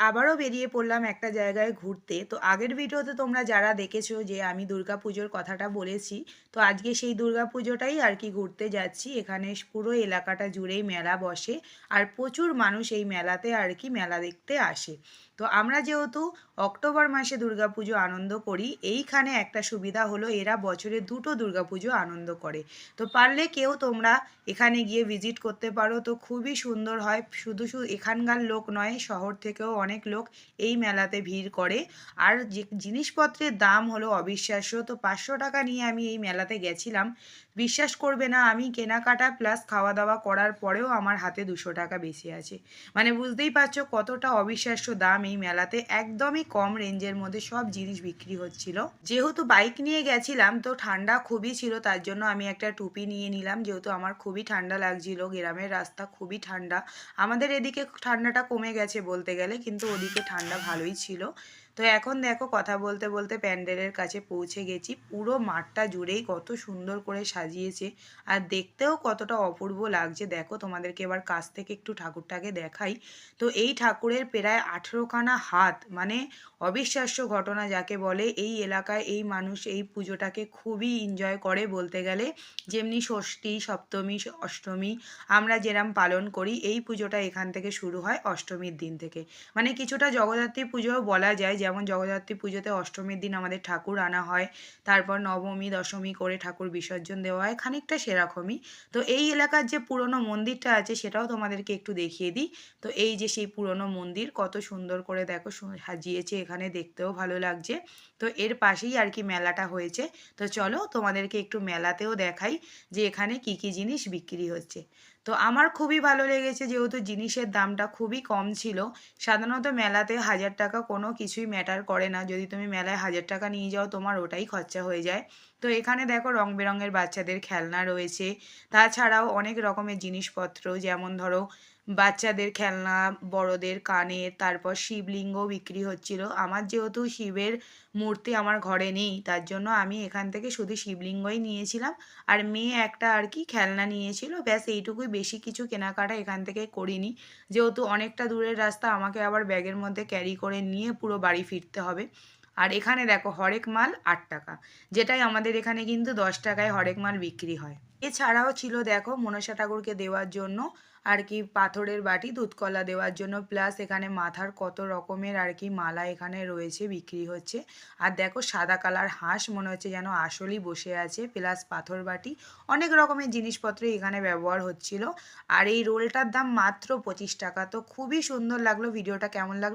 আবারও বেরিয়ে পড়লাম একটা জায়গায় ঘুরতে। তো আগের ভিডিওতে তোমরা যারা দেখেছো যে আমি দুর্গাপুজোর কথাটা বলেছি, তো আজকে সেই দুর্গাপুজোটাই আর কি ঘুরতে যাচ্ছি। এখানে পুরো এলাকাটা জুড়েই মেলা বসে আর প্রচুর মানুষ এই মেলাতে আর কি মেলা দেখতে আসে। তো আমরা যেহেতু অক্টোবর মাসে দুর্গাপুজো আনন্দ করি, এইখানে একটা সুবিধা হলো এরা বছরে দুটো দুর্গাপুজো আনন্দ করে। তো পারলে কেউ তোমরা এখানে গিয়ে ভিজিট করতে পারো, তো খুবই সুন্দর হয়। শুধু শুধু এখানকার লোক নয়, শহর থেকেও অনেক লোক এই মেলাতে ভিড় করে। আর যে জিনিসপত্রের দাম হলো অবিশ্বাস্য। তো 500 টাকা নিয়ে আমি এই মেলাতে গেছিলাম। বিশ্বাস করবে না, আমি কেনাকাটা প্লাস খাওয়া দাওয়া করার পরেও আমার হাতে 200 টাকা বেশি আছে। মানে বুঝতেই পারছো কতটা অবিশ্বাস্য দাম এই মেলাতে। একদমই কম রেঞ্জের মধ্যে সব জিনিস বিক্রি হচ্ছিল। যেহেতু বাইক নিয়ে গেছিলাম তো ঠান্ডা খুবই ছিল, তার জন্য আমি একটা টুপি নিয়ে নিলাম, যেহেতু আমার খুবই ঠান্ডা লাগছিল। গ্রামের রাস্তা খুবই ঠান্ডা। আমাদের এদিকে ঠান্ডাটা কমে গেছে বলতে গেলে, কিন্তু ওদিকে ঠান্ডা ভালোই ছিল। তো এখন দেখো কথা বলতে বলতে প্যান্ডেলের কাছে পৌঁছে গেছি। পুরো মাঠটা জুড়েই কত সুন্দর করে সাজিয়েছে আর দেখতেও কতটা অপূর্ব লাগছে। দেখো তোমাদেরকে এবার কাছ থেকে একটু ঠাকুরটাকে দেখাই। তো এই ঠাকুরের প্রায় 18খানা হাত, মানে অবিশ্বাস্য ঘটনা যাকে বলে। এই এলাকায় এই মানুষ এই পুজোটাকে খুবই এনজয় করে বলতে গেলে। যেমনি ষষ্ঠী, সপ্তমী, অষ্টমী আমরা যেরম পালন করি, এই পুজোটা এখান থেকে শুরু হয় অষ্টমীর দিন থেকে। মানে কিছুটা জগদ্ধাত্রী পুজোও বলা যায়, যেমন জগদ্ধাত্রী পুজোতে অষ্টমীর দিন আমাদের ঠাকুর আনা হয়, তারপর নবমী দশমী করে ঠাকুর বিসর্জন দেওয়া হয়, খানিকটা সেরকমই। তো এই এলাকার যে পুরনো মন্দিরটা আছে সেটাও তোমাদেরকে একটু দেখিয়ে দিই। তো এই যে সেই পুরনো মন্দির, কত সুন্দর করে দেখো সাজিয়েছে, এখানে দেখতেও ভালো লাগছে। তো এর পাশেই আর কি মেলাটা হয়েছে। তো চলো তোমাদেরকে একটু মেলাতেও দেখাই যে এখানে কি কি জিনিস বিক্রি হচ্ছে। তো আমার খুবই ভালো লেগেছে, যেহেতু জিনিসের দামটা খুবই কম ছিল। সাধারণত মেলাতে 1000 টাকা কোনো কিছুই ম্যাটার করে না, যদি তুমি মেলায় 1000 টাকা নিয়ে যাও তোমার ওটাই খরচা হয়ে যায়। তো এখানে দেখো রং বেরঙের বাচ্চাদের খেলনা রয়েছে। তাছাড়াও অনেক রকমের জিনিসপত্র, যেমন ধরো বাচ্চাদের খেলনা, বড়দের কানের, তারপর শিবলিঙ্গ বিক্রি হচ্ছিল। আমার যেহেতু শিবের মূর্তি আমার ঘরে নেই, তার জন্য আমি এখান থেকে শুধু শিবলিঙ্গই নিয়েছিলাম। আর মেয়ে একটা আর কি খেলনা নিয়েছিল, ব্যাস এইটুকুই, বেশি কিছু কেনাকাটা এখান থেকে করিনি। যেহেতু অনেকটা দূরের রাস্তা, আমাকে আবার ব্যাগের মধ্যে ক্যারি করে নিয়ে পুরো বাড়ি ফিরতে হবে। আর এখানে দেখো হরেক মাল 8 টাকা, যেটাই আমাদের এখানে কিন্তু 10 টাকায় হরেক মাল বিক্রি হয়। এছাড়াও ছিল দেখো মনসা ঠাকুরকে দেওয়ার জন্য আর কি পাথরের বাটি, দুধকলা দেওয়ার জন্য, প্লাস এখানে মাথার কত রকমের আর কি মালা এখানে রয়েছে, বিক্রি হচ্ছে। আর দেখো সাদা কালার হাঁস, মনে হচ্ছে যেন আসলেই বসে আছে, প্লাস পাথর বাটি, অনেক রকমের জিনিসপত্র এখানে ব্যবহার হচ্ছিল। আর এই রোলটার দাম মাত্র 25 টাকা। তো খুবই সুন্দর লাগলো। ভিডিওটা কেমন লাগলো